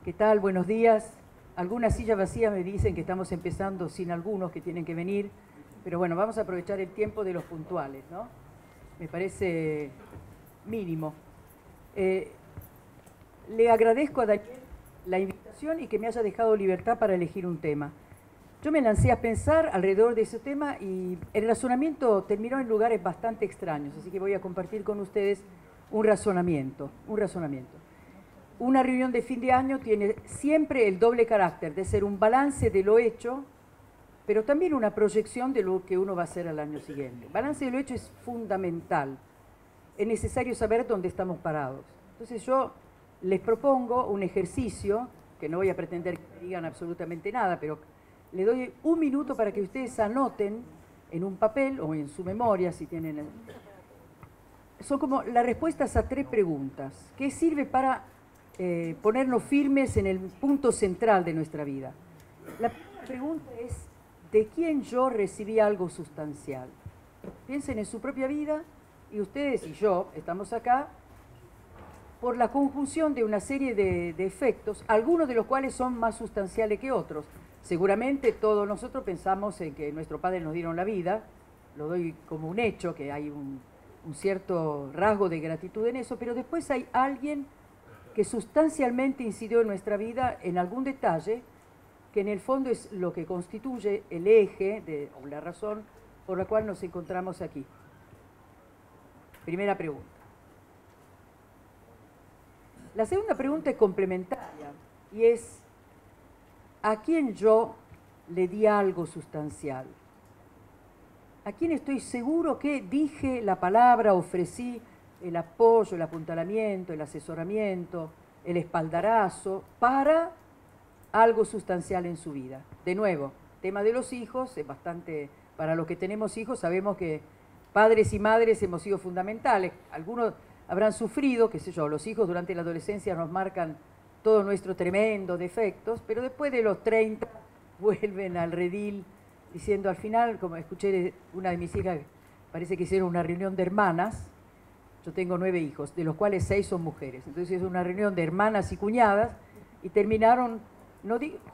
¿Qué tal? Buenos días. Algunas sillas vacías me dicen que estamos empezando sin algunos que tienen que venir, pero bueno, vamos a aprovechar el tiempo de los puntuales, ¿no? Me parece mínimo. Le agradezco a Daniel la invitación y que me haya dejado libertad para elegir un tema. Yo me lancé a pensar alrededor de ese tema y el razonamiento terminó en lugares bastante extraños, así que voy a compartir con ustedes un razonamiento. Una reunión de fin de año tiene siempre el doble carácter de ser un balance de lo hecho, pero también una proyección de lo que uno va a hacer al año siguiente. El balance de lo hecho es fundamental. Es necesario saber dónde estamos parados. Entonces yo les propongo un ejercicio, que no voy a pretender que me digan absolutamente nada, pero le doy un minuto para que ustedes anoten en un papel o en su memoria, si tienen... Son como las respuestas a 3 preguntas, que sirve para ponernos firmes en el punto central de nuestra vida. La primera pregunta es, ¿de quién yo recibí algo sustancial? Piensen en su propia vida y ustedes y yo estamos acá por la conjunción de una serie de efectos, algunos de los cuales son más sustanciales que otros. Seguramente todos nosotros pensamos en que nuestros padres nos dieron la vida, lo doy como un hecho, que hay un cierto rasgo de gratitud en eso, pero después hay alguien que sustancialmente incidió en nuestra vida en algún detalle, que en el fondo es lo que constituye el eje o la razón por la cual nos encontramos aquí. Primera pregunta. La segunda pregunta es complementaria y es, ¿a quién yo le di algo sustancial? ¿A quién estoy seguro que dije la palabra, ofrecí el apoyo, el apuntalamiento, el asesoramiento, el espaldarazo para algo sustancial en su vida? De nuevo, tema de los hijos, es bastante, para los que tenemos hijos sabemos que padres y madres hemos sido fundamentales. Algunos habrán sufrido, qué sé yo, los hijos durante la adolescencia nos marcan todo nuestro tremendo defectos, pero después de los 30 vuelven al redil diciendo al final, como escuché de una de mis hijas, parece que hicieron una reunión de hermanas. Yo tengo 9 hijos, de los cuales 6 son mujeres. Entonces es una reunión de hermanas y cuñadas y terminaron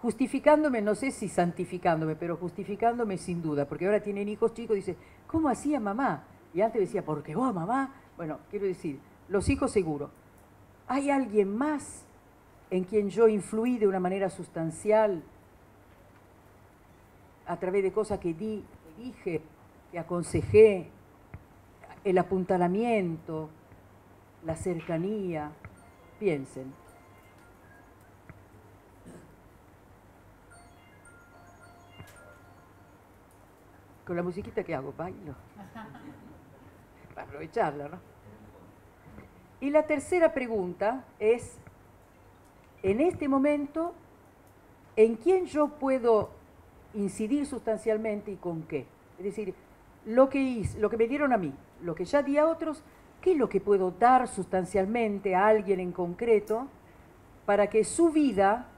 justificándome, no sé si santificándome, pero justificándome sin duda, porque ahora tienen hijos chicos y dicen, ¿cómo hacía mamá? Y antes decía, ¿por qué vos, mamá? Bueno, quiero decir, los hijos seguro. ¿Hay alguien más en quien yo influí de una manera sustancial a través de cosas que di, que dije, que aconsejé, el apuntalamiento, la cercanía? Piensen. Con la musiquita que hago, bailo. Para aprovecharla, ¿no? Y la tercera pregunta es, en este momento, ¿en quién yo puedo incidir sustancialmente y con qué? Es decir, lo que hice, lo que me dieron a mí, lo que ya di a otros, ¿qué es lo que puedo dar sustancialmente a alguien en concreto para que su vida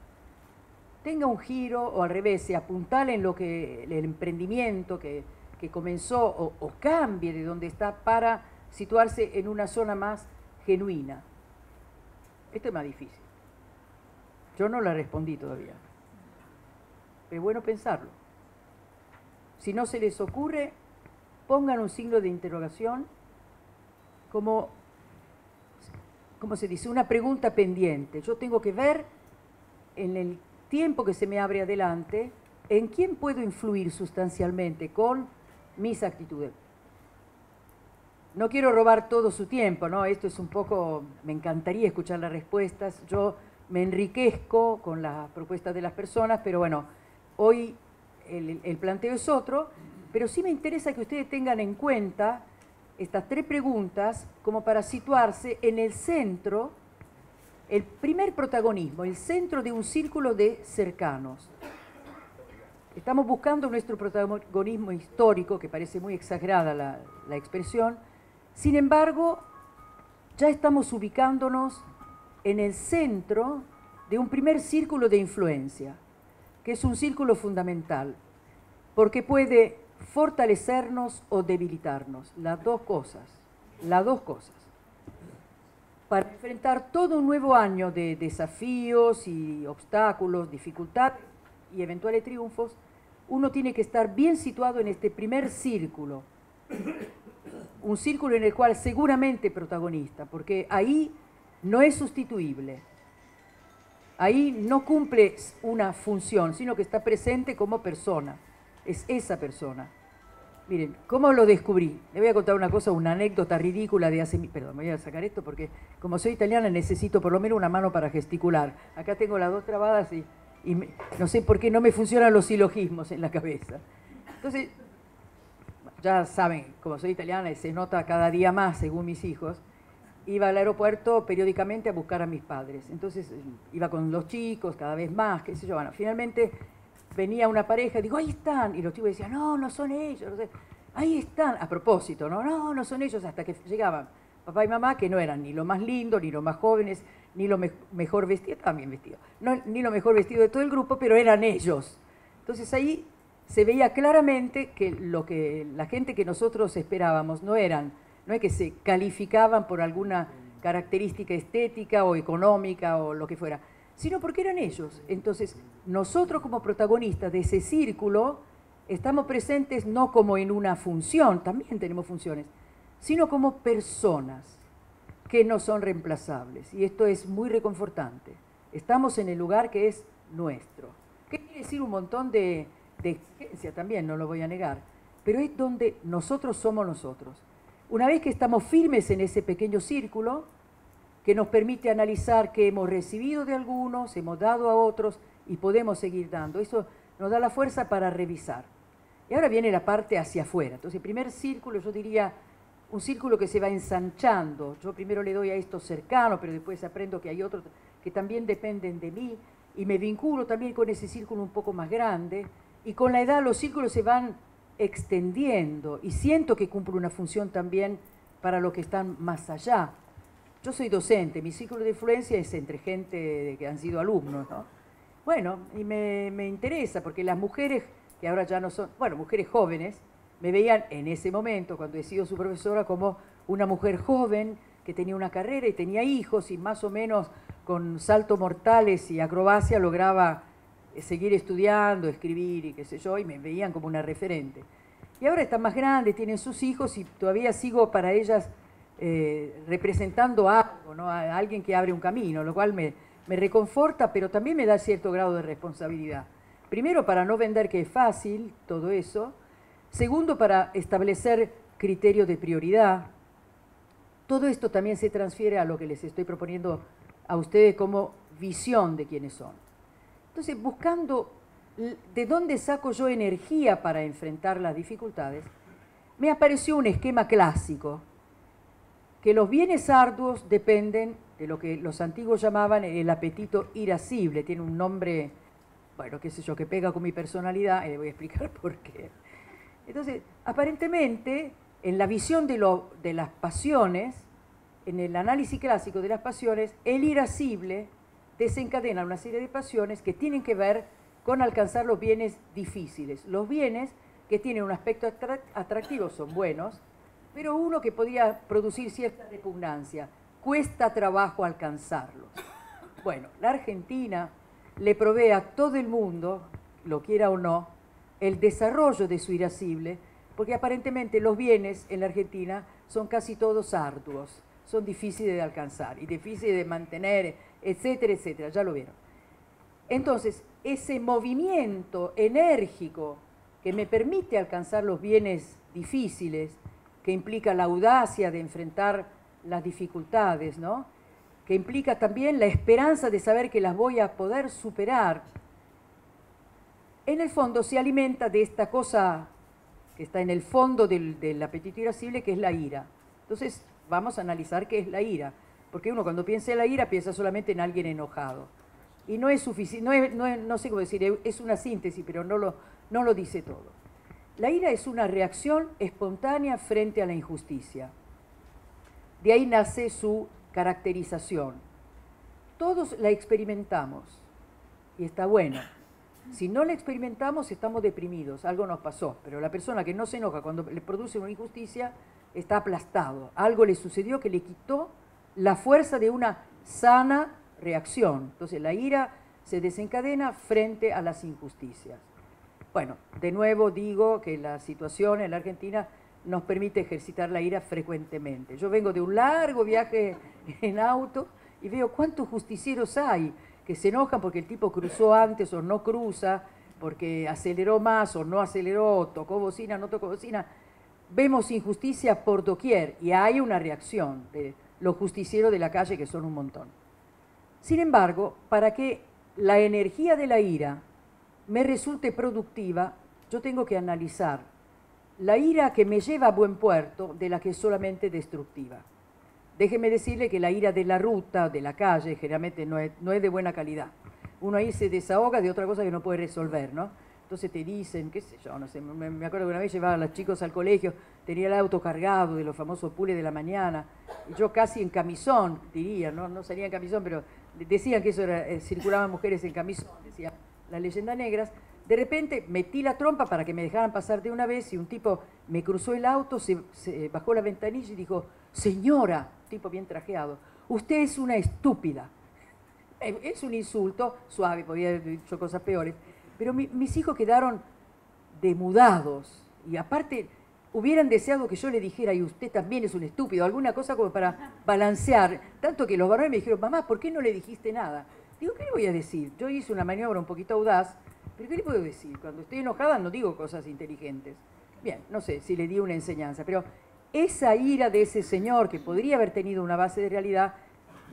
tenga un giro o al revés, se apuntale en lo que el emprendimiento que comenzó o cambie de donde está para situarse en una zona más genuina? Esto es más difícil. Yo no la respondí todavía. Pero es bueno pensarlo. Si no se les ocurre, pongan un signo de interrogación como se dice, una pregunta pendiente. Yo tengo que ver en el tiempo que se me abre adelante, ¿en quién puedo influir sustancialmente con mis actitudes? No quiero robar todo su tiempo, ¿no? Esto es un poco, me encantaría escuchar las respuestas. Yo me enriquezco con las propuestas de las personas, pero bueno, hoy el planteo es otro, pero sí me interesa que ustedes tengan en cuenta estas 3 preguntas como para situarse en el centro, el primer protagonismo, el centro de un círculo de cercanos. Estamos buscando nuestro protagonismo histórico, que parece muy exagerada la expresión. Sin embargo, ya estamos ubicándonos en el centro de un primer círculo de influencia, que es un círculo fundamental, porque puede fortalecernos o debilitarnos, las dos cosas. para enfrentar todo un nuevo año de desafíos y obstáculos, dificultades y eventuales triunfos, uno tiene que estar bien situado en este primer círculo, un círculo en el cual seguramente protagonista, porque ahí no es sustituible, ahí no cumple una función, sino que está presente como persona, es esa persona. Miren, ¿cómo lo descubrí? Le voy a contar una cosa, una anécdota ridícula de hace... Perdón, me voy a sacar esto porque como soy italiana necesito por lo menos una mano para gesticular. Acá tengo las dos trabadas y no sé por qué no me funcionan los silogismos en la cabeza. Entonces, ya saben, como soy italiana y se nota cada día más según mis hijos, iba al aeropuerto periódicamente a buscar a mis padres. Entonces iba con los chicos cada vez más, qué sé yo. Bueno, finalmente venía una pareja, digo, ahí están, y los chicos decían, no, no son ellos, no sé, ahí están, a propósito, no son ellos, hasta que llegaban papá y mamá, que no eran ni lo más lindo, ni lo más jóvenes, ni lo mejor vestido, también vestido, no, ni lo mejor vestido de todo el grupo, pero eran ellos. Entonces ahí se veía claramente que lo que la gente que nosotros esperábamos no es que se calificaban por alguna característica estética o económica o lo que fuera, sino porque eran ellos. Entonces, nosotros como protagonistas de ese círculo estamos presentes no como en una función, también tenemos funciones, sino como personas que no son reemplazables. Y esto es muy reconfortante. Estamos en el lugar que es nuestro. ¿Qué quiere decir? Un montón de exigencia también, no lo voy a negar, pero es donde nosotros somos nosotros. Una vez que estamos firmes en ese pequeño círculo, que nos permite analizar qué hemos recibido de algunos, hemos dado a otros y podemos seguir dando. Eso nos da la fuerza para revisar. Y ahora viene la parte hacia afuera. Entonces, el primer círculo, yo diría, un círculo que se va ensanchando. Yo primero le doy a estos cercanos, pero después aprendo que hay otros que también dependen de mí y me vinculo también con ese círculo un poco más grande. Y con la edad los círculos se van extendiendo y siento que cumplo una función también para los que están más allá. Yo soy docente, mi círculo de influencia es entre gente que han sido alumnos, ¿no? Bueno, y me interesa porque las mujeres, que ahora ya no son, bueno, mujeres jóvenes, me veían en ese momento, cuando he sido su profesora, como una mujer joven que tenía una carrera y tenía hijos y más o menos con saltos mortales y acrobacia lograba seguir estudiando, escribir y qué sé yo, y me veían como una referente. Y ahora están más grandes, tienen sus hijos y todavía sigo para ellas representando algo, ¿no? A alguien que abre un camino, lo cual me reconforta, pero también me da cierto grado de responsabilidad. Primero, para no vender que es fácil todo eso. Segundo, para establecer criterios de prioridad. Todo esto también se transfiere a lo que les estoy proponiendo a ustedes como visión de quiénes son. Entonces, buscando de dónde saco yo energía para enfrentar las dificultades, me apareció un esquema clásico, que los bienes arduos dependen de lo que los antiguos llamaban el apetito irascible. Tiene un nombre, bueno, qué sé yo, que pega con mi personalidad, y le voy a explicar por qué. Entonces, aparentemente, en la visión de las pasiones, en el análisis clásico de las pasiones, el irascible desencadena una serie de pasiones que tienen que ver con alcanzar los bienes difíciles. Los bienes que tienen un aspecto atractivo son buenos, pero uno que podía producir cierta repugnancia. Cuesta trabajo alcanzarlos. Bueno, la Argentina le provee a todo el mundo, lo quiera o no, el desarrollo de su irascible, porque aparentemente los bienes en la Argentina son casi todos arduos, son difíciles de alcanzar y difíciles de mantener, etcétera, etcétera, ya lo vieron. Entonces, ese movimiento enérgico que me permite alcanzar los bienes difíciles, que implica la audacia de enfrentar las dificultades, ¿no? Que implica también la esperanza de saber que las voy a poder superar, en el fondo se alimenta de esta cosa que está en el fondo del apetito irascible, que es la ira. Entonces, vamos a analizar qué es la ira, porque uno cuando piensa en la ira piensa solamente en alguien enojado. Y no es suficiente, no sé cómo decir, es una síntesis, pero no lo dice todo. La ira es una reacción espontánea frente a la injusticia. De ahí nace su caracterización. Todos la experimentamos y está bueno. Si no la experimentamos, estamos deprimidos, algo nos pasó. Pero la persona que no se enoja cuando le produce una injusticia está aplastado. Algo le sucedió que le quitó la fuerza de una sana reacción. Entonces la ira se desencadena frente a las injusticias. Bueno, de nuevo digo que la situación en la Argentina nos permite ejercitar la ira frecuentemente. Yo vengo de un largo viaje en auto y veo cuántos justicieros hay que se enojan porque el tipo cruzó antes o no cruza, porque aceleró más o no aceleró, tocó bocina, no tocó bocina. Vemos injusticia por doquier y hay una reacción de los justicieros de la calle, que son un montón. Sin embargo, para que la energía de la ira me resulte productiva, yo tengo que analizar la ira que me lleva a buen puerto de la que es solamente destructiva. Déjeme decirle que la ira de la ruta, de la calle, generalmente no es de buena calidad. Uno ahí se desahoga de otra cosa que no puede resolver, ¿no? Entonces te dicen, qué sé yo, no sé, me acuerdo que una vez llevaba a los chicos al colegio, tenía el auto cargado de los famosos pules de la mañana, y yo casi en camisón, diría, no salía en camisón, pero decían que eso era, circulaban mujeres en camisón, decía las leyendas negras. De repente metí la trompa para que me dejaran pasar de una vez y un tipo me cruzó el auto, se bajó la ventanilla y dijo, señora, tipo bien trajeado, usted es una estúpida. Es un insulto suave, podía haber dicho cosas peores, pero mis hijos quedaron demudados y aparte hubieran deseado que yo le dijera, y usted también es un estúpido, alguna cosa como para balancear, tanto que los varones me dijeron, mamá, ¿por qué no le dijiste nada? Digo, ¿qué le voy a decir? Yo hice una maniobra un poquito audaz, pero ¿qué le puedo decir? Cuando estoy enojada no digo cosas inteligentes. Bien, no sé si le di una enseñanza, pero esa ira de ese señor, que podría haber tenido una base de realidad,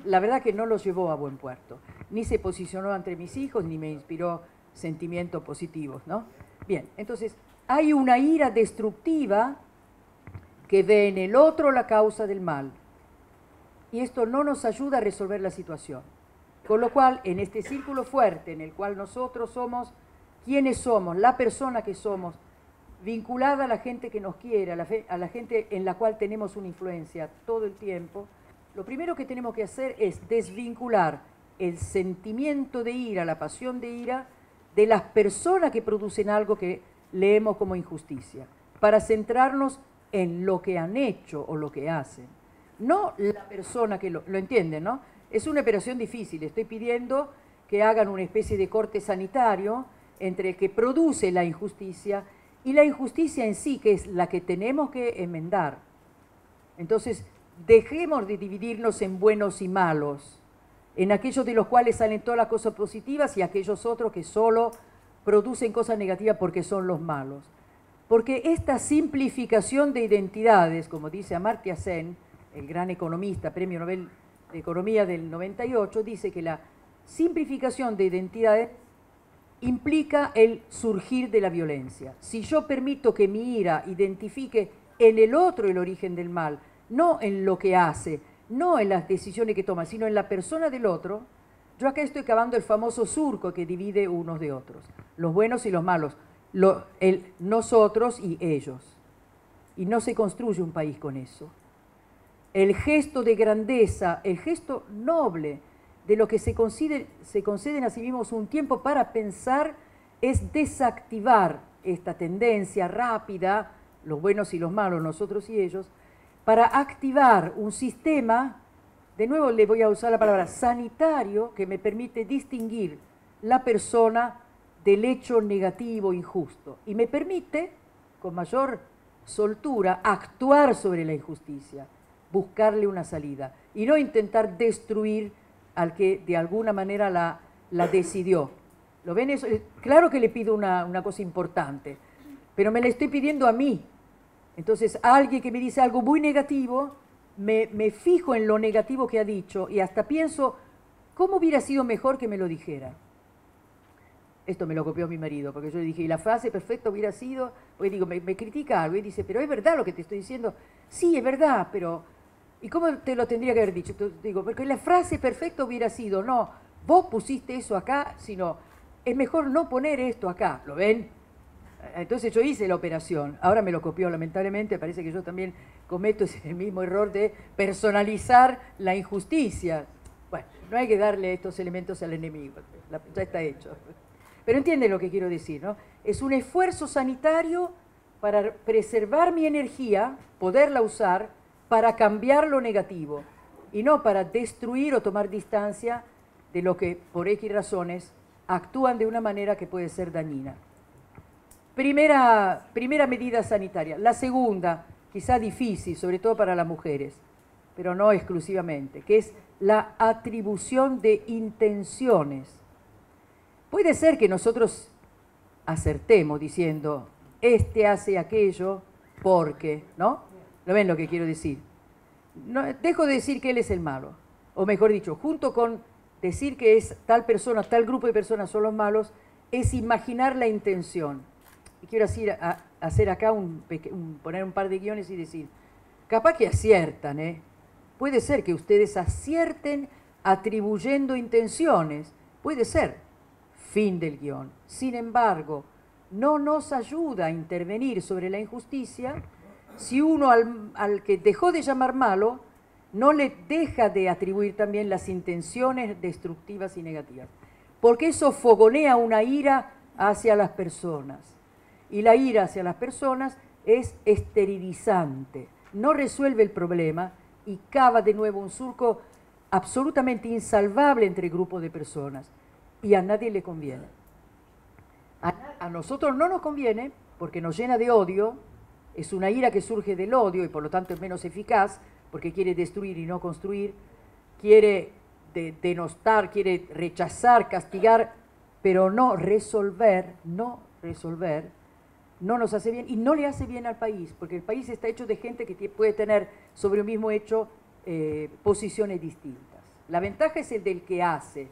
la verdad que no lo llevó a buen puerto. Ni se posicionó ante mis hijos, ni me inspiró sentimientos positivos, ¿no? Bien, entonces, hay una ira destructiva que ve en el otro la causa del mal. Y esto no nos ayuda a resolver la situación. Con lo cual, en este círculo fuerte en el cual nosotros somos quienes somos, la persona que somos, vinculada a la gente que nos quiere, a la gente en la cual tenemos una influencia todo el tiempo, lo primero que tenemos que hacer es desvincular el sentimiento de ira, la pasión de ira, de las personas que producen algo que leemos como injusticia, para centrarnos en lo que han hecho o lo que hacen. No la persona que lo entiende, ¿no? Es una operación difícil, estoy pidiendo que hagan una especie de corte sanitario entre el que produce la injusticia y la injusticia en sí, que es la que tenemos que enmendar. Entonces, dejemos de dividirnos en buenos y malos, en aquellos de los cuales salen todas las cosas positivas y aquellos otros que solo producen cosas negativas porque son los malos. Porque esta simplificación de identidades, como dice Amartya Sen, el gran economista, premio Nobel de Economía del 98, dice que la simplificación de identidades implica el surgir de la violencia. Si yo permito que mi ira identifique en el otro el origen del mal, no en lo que hace, no en las decisiones que toma, sino en la persona del otro, yo acá estoy cavando el famoso surco que divide unos de otros, los buenos y los malos, nosotros y ellos. Y no se construye un país con eso. El gesto de grandeza, el gesto noble de lo que se conceden a sí mismos un tiempo para pensar es desactivar esta tendencia rápida, los buenos y los malos, nosotros y ellos, para activar un sistema, de nuevo le voy a usar la palabra sanitario, que me permite distinguir la persona del hecho negativo, injusto, y me permite, con mayor soltura, actuar sobre la injusticia, buscarle una salida, y no intentar destruir al que de alguna manera la decidió. ¿Lo ven eso? Claro que le pido una cosa importante, pero me la estoy pidiendo a mí. Entonces, alguien que me dice algo muy negativo, me fijo en lo negativo que ha dicho y hasta pienso, ¿cómo hubiera sido mejor que me lo dijera? Esto me lo copió mi marido, porque yo le dije, y la frase perfecta hubiera sido, porque digo, me critica algo y dice, pero ¿es verdad lo que te estoy diciendo? Sí, es verdad, pero ¿y cómo te lo tendría que haber dicho? Entonces, digo, porque la frase perfecta hubiera sido, no, vos pusiste eso acá, sino, es mejor no poner esto acá, ¿lo ven? Entonces yo hice la operación, ahora me lo copió lamentablemente, parece que yo también cometo ese mismo error de personalizar la injusticia. Bueno, no hay que darle estos elementos al enemigo, ya está hecho. Pero entienden lo que quiero decir, ¿no? Es un esfuerzo sanitario para preservar mi energía, poderla usar, para cambiar lo negativo. y no para destruir o tomar distancia de lo que, por X razones, actúan de una manera que puede ser dañina. Primera medida sanitaria. La segunda, quizá difícil, sobre todo para las mujeres, pero no exclusivamente, que es la atribución de intenciones. Puede ser que nosotros acertemos diciendo, este hace aquello porque, ¿no? ¿No ven lo que quiero decir? No, dejo de decir que él es el malo, o mejor dicho, junto con decir que es tal persona, tal grupo de personas son los malos, es imaginar la intención. Y quiero hacer acá poner un par de guiones y decir, capaz que aciertan, ¿eh? Puede ser que ustedes acierten atribuyendo intenciones, puede ser, fin del guión. Sin embargo, no nos ayuda a intervenir sobre la injusticia si uno al que dejó de llamar malo no le deja de atribuir también las intenciones destructivas y negativas. Porque eso fogonea una ira hacia las personas. Y la ira hacia las personas es esterilizante, no resuelve el problema y cava de nuevo un surco absolutamente insalvable entre grupos de personas. Y a nadie le conviene. A nosotros no nos conviene porque nos llena de odio, es una ira que surge del odio y por lo tanto es menos eficaz porque quiere destruir y no construir, quiere denostar, quiere rechazar, castigar, pero no resolver, no nos hace bien y no le hace bien al país, porque el país está hecho de gente que puede tener sobre un mismo hecho posiciones distintas. La ventaja es el del que hace,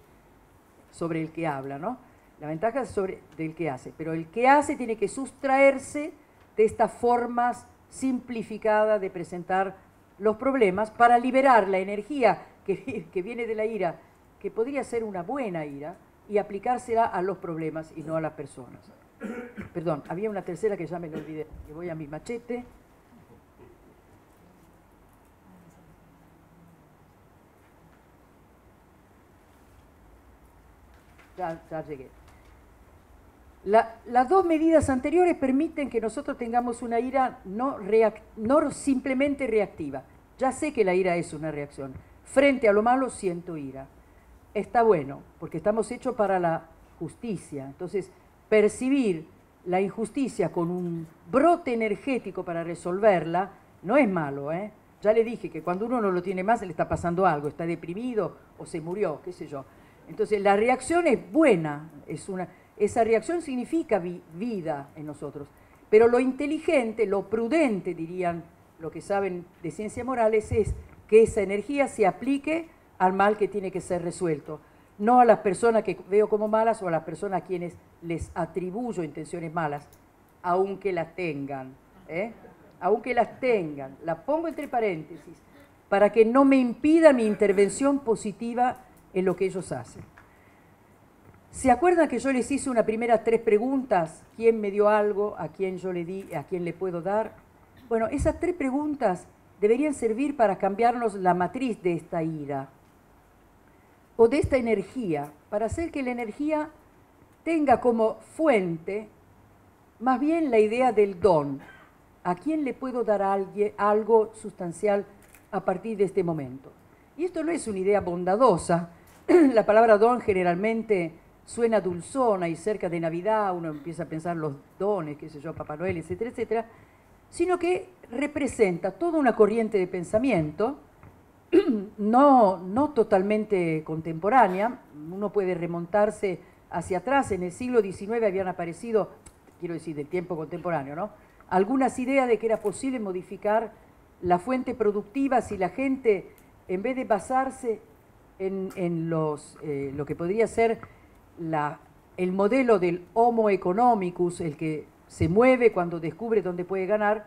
sobre el que habla, ¿no? La ventaja es del que hace, pero el que hace tiene que sustraerse de estas formas simplificadas de presentar los problemas para liberar la energía que viene de la ira, que podría ser una buena ira, y aplicársela a los problemas y no a las personas. Perdón, había una tercera que ya me lo olvidé, que voy a mi machete. Ya llegué. Las dos medidas anteriores permiten que nosotros tengamos una ira no simplemente reactiva. Ya sé que la ira es una reacción. Frente a lo malo siento ira. Está bueno, porque estamos hechos para la justicia. Entonces, percibir la injusticia con un brote energético para resolverla no es malo, ¿eh? Ya le dije que cuando uno no lo tiene más le está pasando algo, está deprimido o se murió, qué sé yo. Entonces, la reacción es buena, esa reacción significa vida en nosotros. Pero lo inteligente, lo prudente, dirían los que saben de ciencias morales, es que esa energía se aplique al mal que tiene que ser resuelto. No a las personas que veo como malas o a las personas a quienes les atribuyo intenciones malas, aunque las tengan, ¿eh? Aunque las tengan, las pongo entre paréntesis, para que no me impida mi intervención positiva en lo que ellos hacen. ¿Se acuerdan que yo les hice una primera 3 preguntas? ¿Quién me dio algo? ¿A quién yo le di? ¿A quién le puedo dar? Bueno, esas 3 preguntas deberían servir para cambiarnos la matriz de esta ira o de esta energía, para hacer que la energía tenga como fuente más bien la idea del don. ¿A quién le puedo dar algo sustancial a partir de este momento? Y esto no es una idea bondadosa. La palabra don generalmente suena dulzona y cerca de Navidad uno empieza a pensar los dones, qué sé yo, Papá Noel, etcétera, etcétera, sino que representa toda una corriente de pensamiento no totalmente contemporánea. Uno puede remontarse hacia atrás. En el siglo XIX habían aparecido, quiero decir, del tiempo contemporáneo, ¿no?, algunas ideas de que era posible modificar la fuente productiva si la gente, en vez de basarse en lo que podría ser el modelo del homo economicus, el que se mueve cuando descubre dónde puede ganar,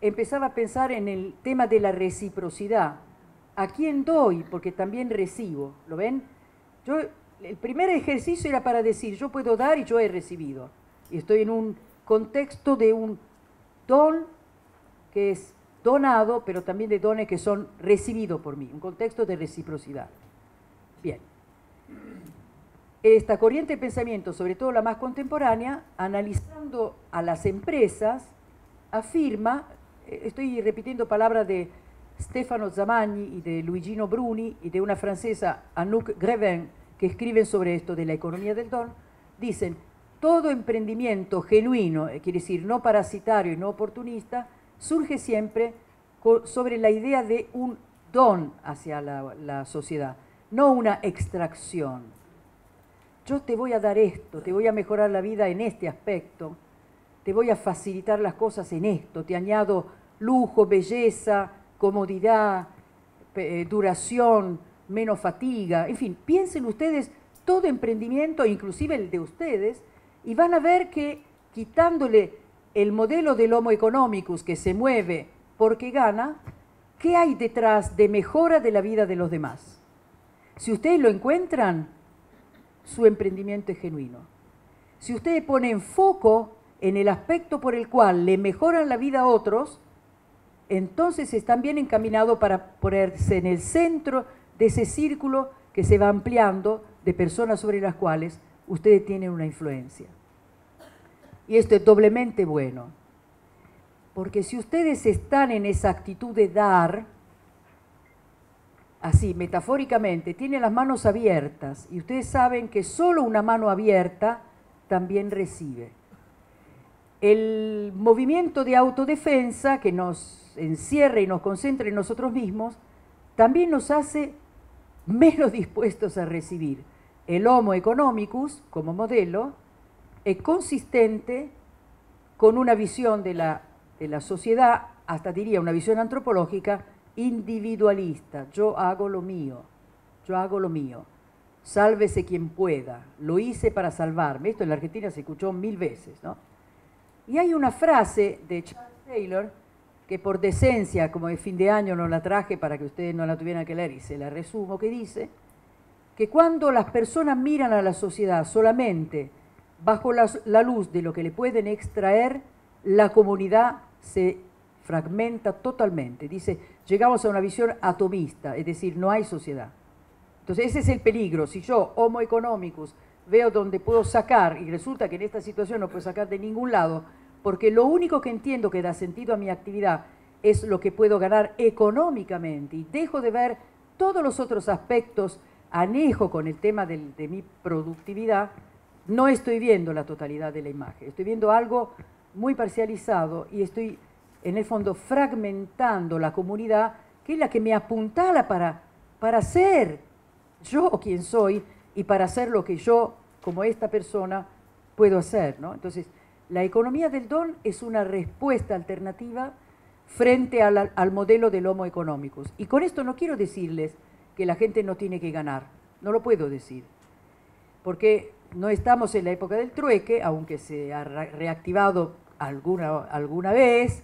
empezaba a pensar en el tema de la reciprocidad. ¿A quién doy? Porque también recibo. ¿Lo ven? El primer ejercicio era para decir, yo puedo dar y yo he recibido. Y estoy en un contexto de un don que es donado, pero también de dones que son recibidos por mí. Un contexto de reciprocidad. Bien. Esta corriente de pensamiento, sobre todo la más contemporánea, analizando a las empresas, afirma, estoy repitiendo palabras de Stefano Zamagni y de Luigino Bruni y de una francesa, Anouk Grevin, que escriben sobre esto de la economía del don, dicen, todo emprendimiento genuino, quiere decir no parasitario y no oportunista, surge siempre sobre la idea de un don hacia la sociedad, no una extracción. Yo te voy a dar esto, te voy a mejorar la vida en este aspecto, te voy a facilitar las cosas en esto, te añado lujo, belleza, comodidad, duración, menos fatiga, en fin, piensen ustedes todo emprendimiento, inclusive el de ustedes, y van a ver que quitándole el modelo del Homo economicus que se mueve porque gana, ¿qué hay detrás de mejora de la vida de los demás? Si ustedes lo encuentran, su emprendimiento es genuino. Si ustedes ponen foco en el aspecto por el cual le mejoran la vida a otros, entonces están bien encaminados para ponerse en el centro de ese círculo que se va ampliando de personas sobre las cuales ustedes tienen una influencia. Y esto es doblemente bueno, porque si ustedes están en esa actitud de dar, así metafóricamente, tienen las manos abiertas y ustedes saben que solo una mano abierta también recibe. El movimiento de autodefensa que nos encierra y nos concentra en nosotros mismos también nos hace menos dispuestos a recibir. El Homo economicus, como modelo, es consistente con una visión de la sociedad, hasta diría una visión antropológica, individualista. Yo hago lo mío, sálvese quien pueda, lo hice para salvarme. Esto en la Argentina se escuchó 1000 veces, ¿no? Y hay una frase de Charles Taylor, que por decencia, como de fin de año no la traje para que ustedes no la tuvieran que leer y se la resumo, que dice que cuando las personas miran a la sociedad solamente bajo la luz de lo que le pueden extraer, la comunidad se fragmenta totalmente. Dice, llegamos a una visión atomista, es decir, no hay sociedad. Entonces ese es el peligro. Si yo, Homo economicus, veo donde puedo sacar, y resulta que en esta situación no puedo sacar de ningún lado, porque lo único que entiendo que da sentido a mi actividad es lo que puedo ganar económicamente, y dejo de ver todos los otros aspectos, anejo con el tema de mi productividad, no estoy viendo la totalidad de la imagen, estoy viendo algo muy parcializado y estoy en el fondo fragmentando la comunidad, que es la que me apuntala para ser yo quien soy y para hacer lo que yo, como esta persona, puedo hacer, ¿no? Entonces, la economía del don es una respuesta alternativa frente al modelo del Homo economicus. Y con esto no quiero decirles que la gente no tiene que ganar, no lo puedo decir, porque no estamos en la época del trueque, aunque se ha reactivado alguna vez.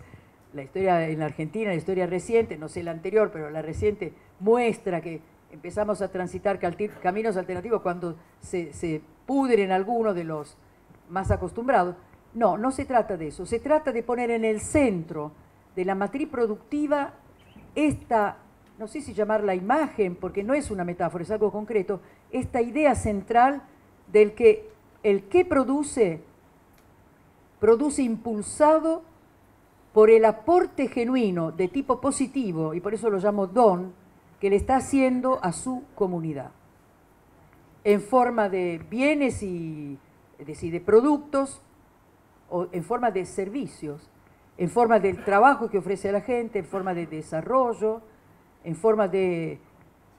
La historia en la Argentina, la historia reciente, no sé la anterior, pero la reciente muestra que empezamos a transitar caminos alternativos cuando se pudren algunos de los más acostumbrados. No, no se trata de eso, se trata de poner en el centro de la matriz productiva esta, no sé si llamarla imagen, porque no es una metáfora, es algo concreto, esta idea central del que el que produce impulsado por el aporte genuino de tipo positivo, y por eso lo llamo don, que le está haciendo a su comunidad, en forma de bienes y, es decir, de productos, o en forma de servicios, en forma del trabajo que ofrece a la gente, en forma de desarrollo, en forma de,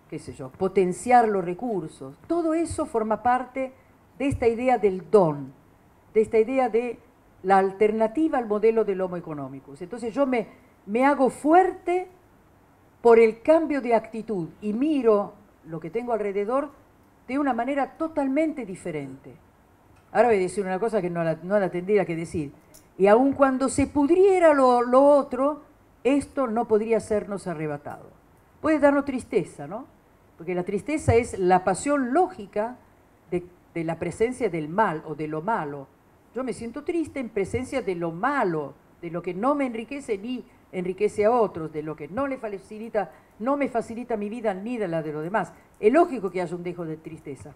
qué sé yo, potenciar los recursos. Todo eso forma parte de esta idea del don, de esta idea de la alternativa al modelo del Homo economicus. Entonces yo me hago fuerte por el cambio de actitud y miro lo que tengo alrededor de una manera totalmente diferente. Ahora voy a decir una cosa que no la tendría que decir. Y aun cuando se pudriera lo otro, esto no podría sernos arrebatado. Puede darnos tristeza, ¿no? Porque la tristeza es la pasión lógica de la presencia del mal o de lo malo. Yo me siento triste en presencia de lo malo, de lo que no me enriquece ni enriquece a otros, de lo que no me facilita mi vida ni de la de los demás. Es lógico que haya un dejo de tristeza.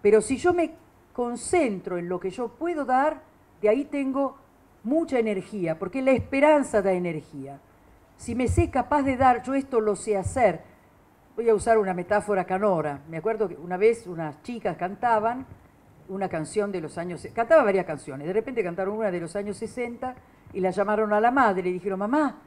Pero si yo me concentro en lo que yo puedo dar, de ahí tengo mucha energía, porque la esperanza da energía. Si me sé capaz de dar, yo esto lo sé hacer. Voy a usar una metáfora canora. Me acuerdo que una vez unas chicas cantaban una canción de los años... Cantaban varias canciones. De repente cantaron una de los años 60 y la llamaron a la madre y le dijeron, mamá,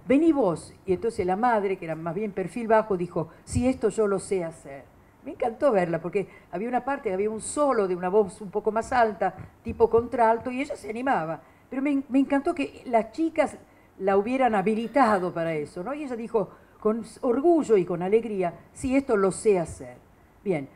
vení vos. Y entonces la madre, que era más bien perfil bajo, dijo, sí, esto yo lo sé hacer. Me encantó verla porque había una parte, había un solo de una voz un poco más alta, tipo contralto, y ella se animaba. Pero me encantó que las chicas la hubieran habilitado para eso, ¿no? Y ella dijo con orgullo y con alegría, sí, esto lo sé hacer. Bien,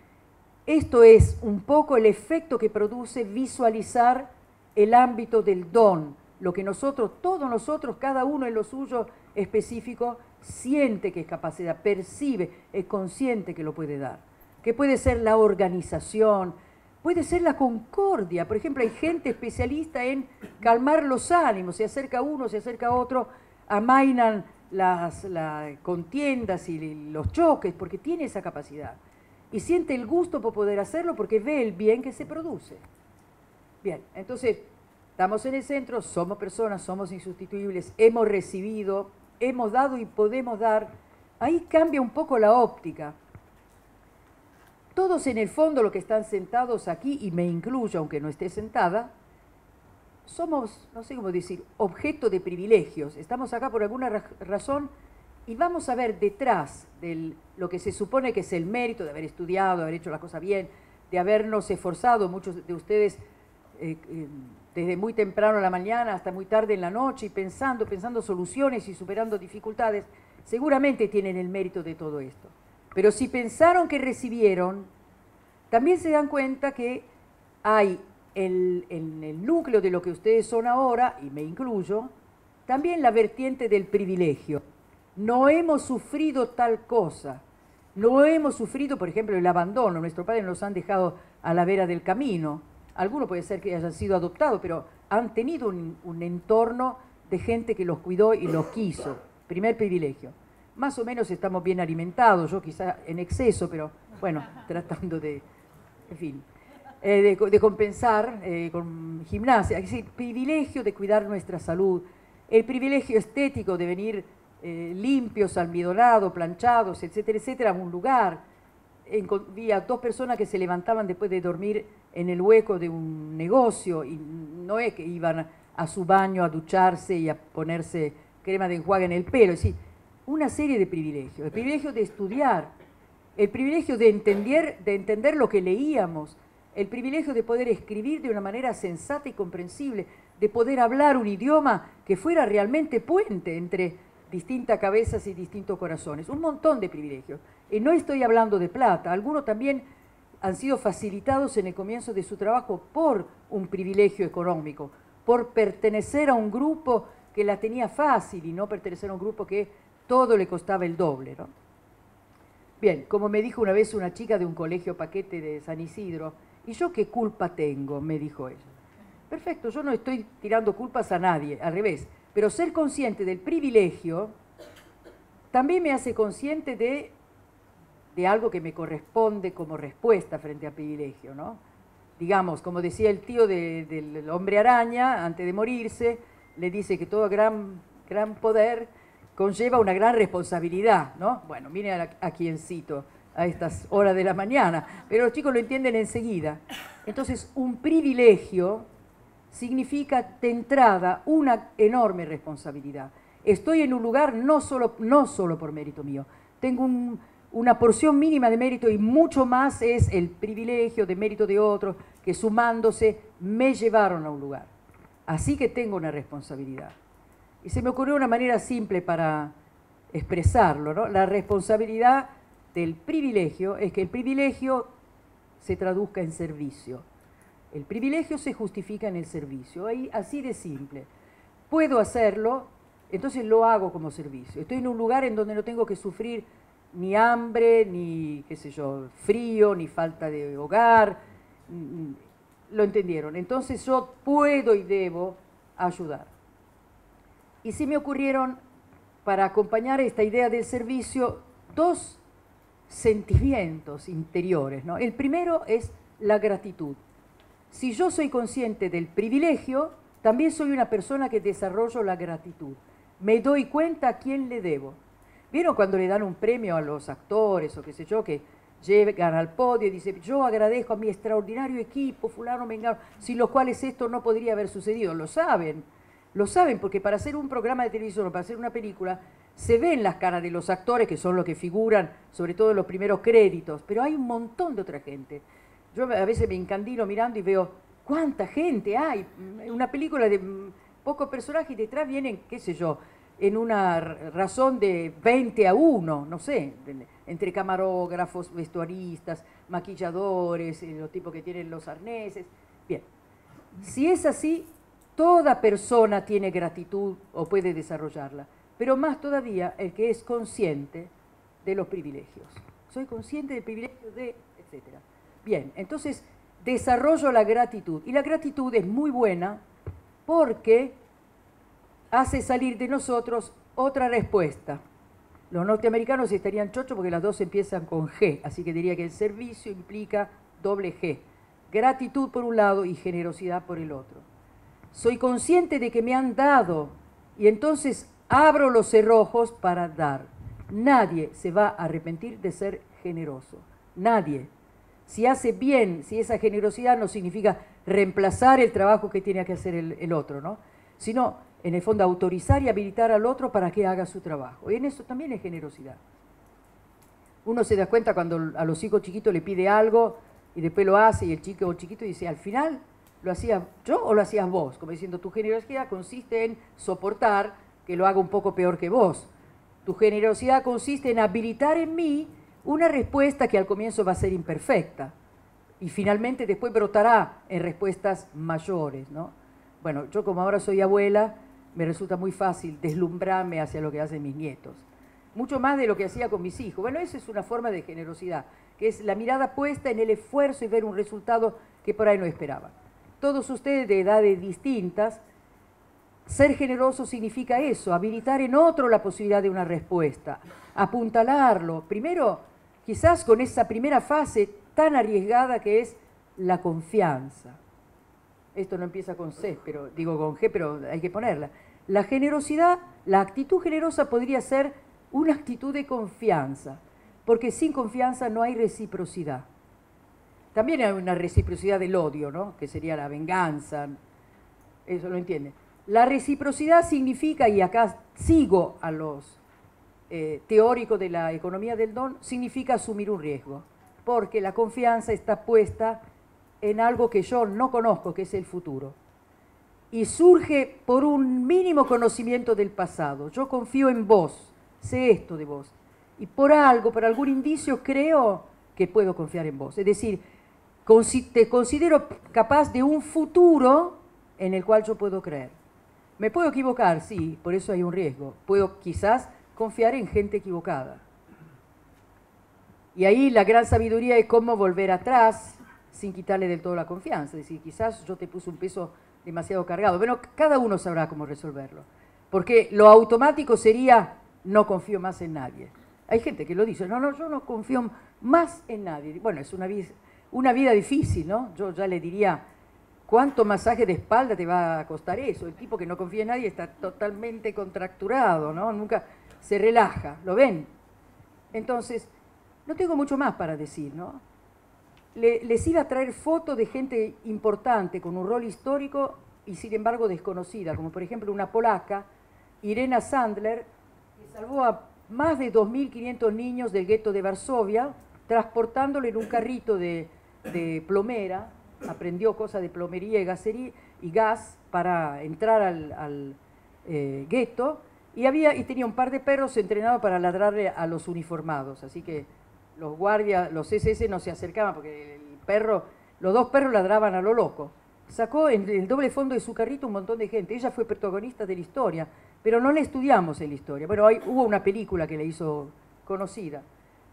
esto es un poco el efecto que produce visualizar el ámbito del don, lo que nosotros, todos nosotros, cada uno en lo suyo específico, siente que es capacidad, percibe, es consciente que lo puede dar. Que puede ser la organización, puede ser la concordia. Por ejemplo, hay gente especialista en calmar los ánimos, se acerca uno, se acerca otro, amainan las contiendas y los choques, porque tiene esa capacidad. Y siente el gusto por poder hacerlo porque ve el bien que se produce. Bien, entonces, estamos en el centro, somos personas, somos insustituibles, hemos recibido, hemos dado y podemos dar. Ahí cambia un poco la óptica. Todos en el fondo, los que están sentados aquí, y me incluyo aunque no esté sentada, somos, no sé cómo decir, objeto de privilegios. Estamos acá por alguna razón y vamos a ver detrás de lo que se supone que es el mérito de haber estudiado, de haber hecho las cosas bien, de habernos esforzado, muchos de ustedes desde muy temprano en la mañana hasta muy tarde en la noche, y pensando soluciones y superando dificultades, seguramente tienen el mérito de todo esto. Pero si pensaron que recibieron, también se dan cuenta que hay en el núcleo de lo que ustedes son ahora, y me incluyo, también la vertiente del privilegio. No hemos sufrido tal cosa, no hemos sufrido, por ejemplo, el abandono. Nuestros padres nos han dejado a la vera del camino. Algunos puede ser que hayan sido adoptados, pero han tenido un entorno de gente que los cuidó y los quiso. Primer privilegio. Más o menos estamos bien alimentados, yo quizá en exceso, pero bueno, tratando de, en fin, de compensar con gimnasia. Es decir, privilegio de cuidar nuestra salud, el privilegio estético de venir limpios, almidonados, planchados, etcétera, etcétera, a un lugar. Vi a dos personas que se levantaban después de dormir en el hueco de un negocio y no es que iban a su baño a ducharse y a ponerse crema de enjuague en el pelo, es decir, una serie de privilegios, el privilegio de estudiar, el privilegio de entender lo que leíamos, el privilegio de poder escribir de una manera sensata y comprensible, de poder hablar un idioma que fuera realmente puente entre distintas cabezas y distintos corazones, un montón de privilegios. Y no estoy hablando de plata, algunos también han sido facilitados en el comienzo de su trabajo por un privilegio económico, por pertenecer a un grupo que la tenía fácil y no pertenecer a un grupo que todo le costaba el doble, ¿no? Bien, como me dijo una vez una chica de un colegio paquete de San Isidro, ¿y yo qué culpa tengo?, me dijo ella. Perfecto, yo no estoy tirando culpas a nadie, al revés, pero ser consciente del privilegio también me hace consciente de algo que me corresponde como respuesta frente al privilegio, ¿no? Digamos, como decía el tío del hombre araña, antes de morirse, le dice que todo gran poder conlleva una gran responsabilidad, ¿no? Bueno, miren a quien cito a estas horas de la mañana, pero los chicos lo entienden enseguida. Entonces, un privilegio significa de entrada una enorme responsabilidad. Estoy en un lugar no solo por mérito mío, tengo una porción mínima de mérito y mucho más es el privilegio de mérito de otros que sumándose me llevaron a un lugar. Así que tengo una responsabilidad. Y se me ocurrió una manera simple para expresarlo, ¿no? La responsabilidad del privilegio es que el privilegio se traduzca en servicio. El privilegio se justifica en el servicio, ahí, así de simple. Puedo hacerlo, entonces lo hago como servicio. Estoy en un lugar en donde no tengo que sufrir ni hambre, ni, qué sé yo, frío, ni falta de hogar. ¿Lo entendieron? Entonces yo puedo y debo ayudar. Y se me ocurrieron, para acompañar esta idea del servicio, dos sentimientos interiores, ¿no? El primero es la gratitud. Si yo soy consciente del privilegio, también soy una persona que desarrollo la gratitud. me doy cuenta a quién le debo. ¿Vieron cuando le dan un premio a los actores o qué sé yo, que llegan al podio y dicen, yo agradezco a mi extraordinario equipo, fulano, mengano, sin los cuales esto no podría haber sucedido? Lo saben porque para hacer un programa de televisión o para hacer una película, se ven las caras de los actores, que son los que figuran, sobre todo en los primeros créditos, pero hay un montón de otra gente. Yo a veces me encandilo mirando y veo cuánta gente hay. Una película de pocos personajes y detrás vienen, qué sé yo, en una razón de 20-1, no sé, entre camarógrafos, vestuaristas, maquilladores, los tipos que tienen los arneses. Bien, si es así, toda persona tiene gratitud o puede desarrollarla, pero más todavía el que es consciente de los privilegios. Soy consciente del privilegio de, etcétera. Bien, entonces desarrollo la gratitud. Y la gratitud es muy buena porque hace salir de nosotros otra respuesta. Los norteamericanos estarían chochos porque las dos empiezan con G, así que diría que el servicio implica doble G. Gratitud por un lado y generosidad por el otro. Soy consciente de que me han dado y entonces abro los cerrojos para dar. Nadie se va a arrepentir de ser generoso. Nadie. Si hace bien, si esa generosidad no significa reemplazar el trabajo que tiene que hacer el otro, ¿no? Sino, en el fondo, autorizar y habilitar al otro para que haga su trabajo. Y en eso también es generosidad. Uno se da cuenta cuando a los hijos chiquitos le pide algo y después lo hace y el chico o chiquito dice, al final, ¿lo hacía yo o lo hacías vos? Como diciendo, tu generosidad consiste en soportar que lo haga un poco peor que vos. Tu generosidad consiste en habilitar en mí una respuesta que al comienzo va a ser imperfecta y finalmente después brotará en respuestas mayores, ¿no? Bueno, yo como ahora soy abuela, me resulta muy fácil deslumbrarme hacia lo que hacen mis nietos. Mucho más de lo que hacía con mis hijos. Bueno, esa es una forma de generosidad, que es la mirada puesta en el esfuerzo y ver un resultado que por ahí no esperaban. Todos ustedes de edades distintas, ser generoso significa eso, habilitar en otro la posibilidad de una respuesta, apuntalarlo. Primero, quizás con esa primera fase tan arriesgada que es la confianza. Esto no empieza con C, pero digo con G, pero hay que ponerla. La generosidad, la actitud generosa podría ser una actitud de confianza, porque sin confianza no hay reciprocidad. También hay una reciprocidad del odio, ¿no? Que sería la venganza, eso lo entienden. La reciprocidad significa, y acá sigo a los teóricos de la economía del don, significa asumir un riesgo, porque la confianza está puesta en algo que yo no conozco, que es el futuro. Y surge por un mínimo conocimiento del pasado. Yo confío en vos, sé esto de vos. Y por algo, por algún indicio, creo que puedo confiar en vos. Es decir, te considero capaz de un futuro en el cual yo puedo creer. ¿Me puedo equivocar? Sí, por eso hay un riesgo. Puedo quizás confiar en gente equivocada. Y ahí la gran sabiduría es cómo volver atrás sin quitarle del todo la confianza. Es decir, quizás yo te puse un peso demasiado cargado. Bueno, cada uno sabrá cómo resolverlo. Porque lo automático sería, no confío más en nadie. Hay gente que lo dice, no, yo no confío más en nadie. Bueno, es una vida difícil, ¿no? Yo ya le diría, ¿cuánto masaje de espalda te va a costar eso? El tipo que no confía en nadie está totalmente contracturado, ¿no? Nunca se relaja, ¿lo ven? Entonces, no tengo mucho más para decir, ¿no? Les iba a traer fotos de gente importante con un rol histórico y sin embargo desconocida, como por ejemplo una polaca, Irena Sandler, que salvó a más de 2.500 niños del gueto de Varsovia, transportándolo en un carrito de plomera, aprendió cosas de plomería y gas para entrar al gueto, y tenía un par de perros entrenados para ladrarle a los uniformados, así que los guardias, los SS no se acercaban porque los dos perros ladraban a lo loco. Sacó en el doble fondo de su carrito un montón de gente. Ella fue protagonista de la historia, pero no la estudiamos en la historia. Bueno, hubo una película que la hizo conocida.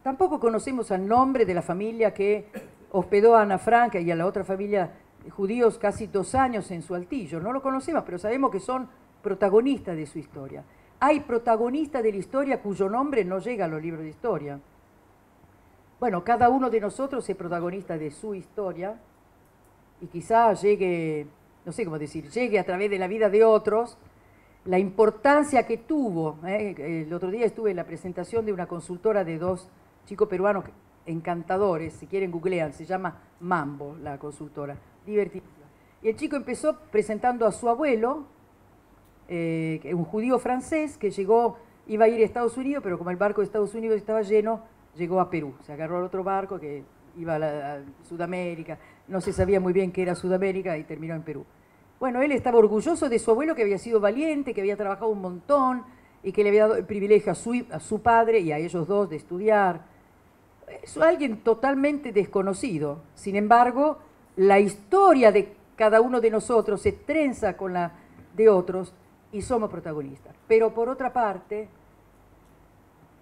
Tampoco conocemos el nombre de la familia que hospedó a Ana Frank y a la otra familia judíos casi 2 años en su altillo. No lo conocemos, pero sabemos que son protagonistas de su historia. Hay protagonistas de la historia cuyo nombre no llega a los libros de historia. Bueno, cada uno de nosotros es protagonista de su historia y quizá llegue, no sé cómo decir, llegue a través de la vida de otros la importancia que tuvo. El otro día estuve en la presentación de una consultora de dos chicos peruanos encantadores, si quieren googlean, se llama Mambo, la consultora, divertidísima. Y el chico empezó presentando a su abuelo, un judío francés que llegó, iba a ir a Estados Unidos, pero como el barco de Estados Unidos estaba lleno, llegó a Perú. Se agarró al otro barco que iba a Sudamérica, no se sabía muy bien qué era Sudamérica y terminó en Perú. Bueno, él estaba orgulloso de su abuelo, que había sido valiente, que había trabajado un montón y que le había dado el privilegio a su padre y a ellos dos de estudiar. Es alguien totalmente desconocido. Sin embargo, la historia de cada uno de nosotros se trenza con la de otros y somos protagonistas. Pero por otra parte,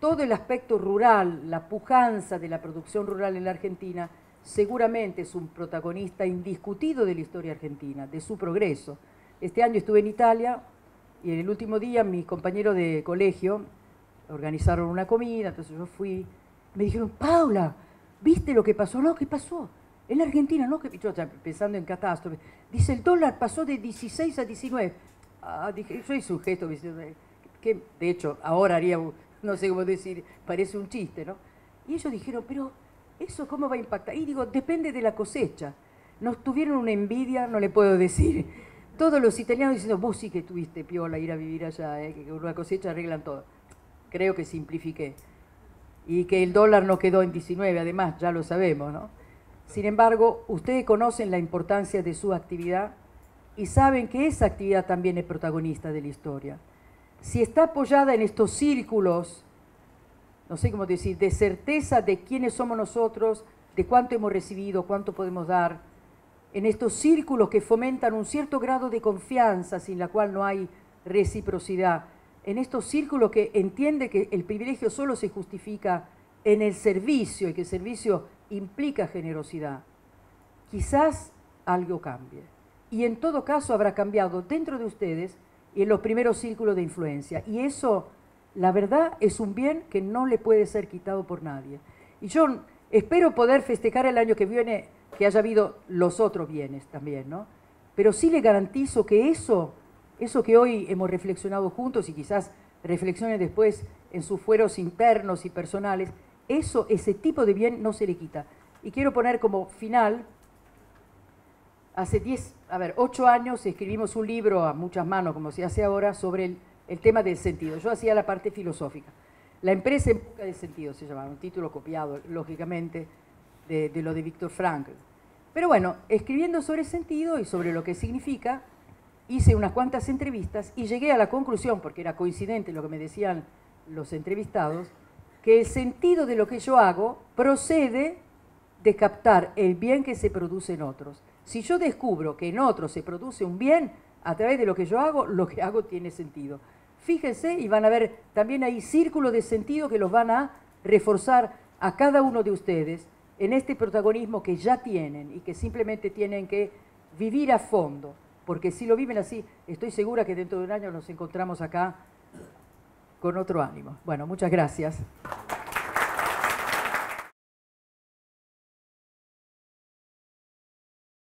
todo el aspecto rural, la pujanza de la producción rural en la Argentina, seguramente es un protagonista indiscutido de la historia argentina, de su progreso. Este año estuve en Italia y en el último día mis compañeros de colegio organizaron una comida, entonces yo fui. Me dijeron, Paula, ¿viste lo que pasó? No, ¿qué pasó? En la Argentina, ¿no? Yo pensando en catástrofe. Dice, el dólar pasó de 16 a 19. Dije, yo hice un gesto que de hecho ahora haría, no sé cómo decir, parece un chiste, ¿no? Y ellos dijeron, pero ¿eso cómo va a impactar? Y digo, depende de la cosecha. Nos tuvieron una envidia, no le puedo decir. Todos los italianos diciendo, vos sí que tuviste piola ir a vivir allá, que con una cosecha arreglan todo. Creo que simplifiqué. Y que el dólar no quedó en 19, además, ya lo sabemos, ¿no? Sin embargo, ustedes conocen la importancia de su actividad y saben que esa actividad también es protagonista de la historia. Si está apoyada en estos círculos, no sé cómo decir, de certeza de quiénes somos nosotros, de cuánto hemos recibido, cuánto podemos dar, en estos círculos que fomentan un cierto grado de confianza sin la cual no hay reciprocidad, en estos círculos que entiende que el privilegio solo se justifica en el servicio y que el servicio implica generosidad, quizás algo cambie. Y en todo caso habrá cambiado dentro de ustedes y en los primeros círculos de influencia. Y eso, la verdad, es un bien que no le puede ser quitado por nadie. Y yo espero poder festejar el año que viene que haya habido los otros bienes también, ¿no? Pero sí le garantizo que eso que hoy hemos reflexionado juntos y quizás reflexionen después en sus fueros internos y personales, ese tipo de bien no se le quita. Y quiero poner como final, hace 8 años escribimos un libro a muchas manos, como se hace ahora, sobre el tema del sentido. Yo hacía la parte filosófica. La empresa en busca del sentido se llamaba, un título copiado, lógicamente, de lo de Viktor Frankl. Pero bueno, escribiendo sobre el sentido y sobre lo que significa, hice unas cuantas entrevistas y llegué a la conclusión, porque era coincidente lo que me decían los entrevistados, que el sentido de lo que yo hago procede de captar el bien que se produce en otros. Si yo descubro que en otros se produce un bien, a través de lo que que hago tiene sentido. Fíjense y van a ver, también hay círculos de sentido que los van a reforzar a cada uno de ustedes en este protagonismo que ya tienen y que simplemente tienen que vivir a fondo. Porque si lo viven así, estoy segura que dentro de un año nos encontramos acá con otro ánimo. Bueno, muchas gracias.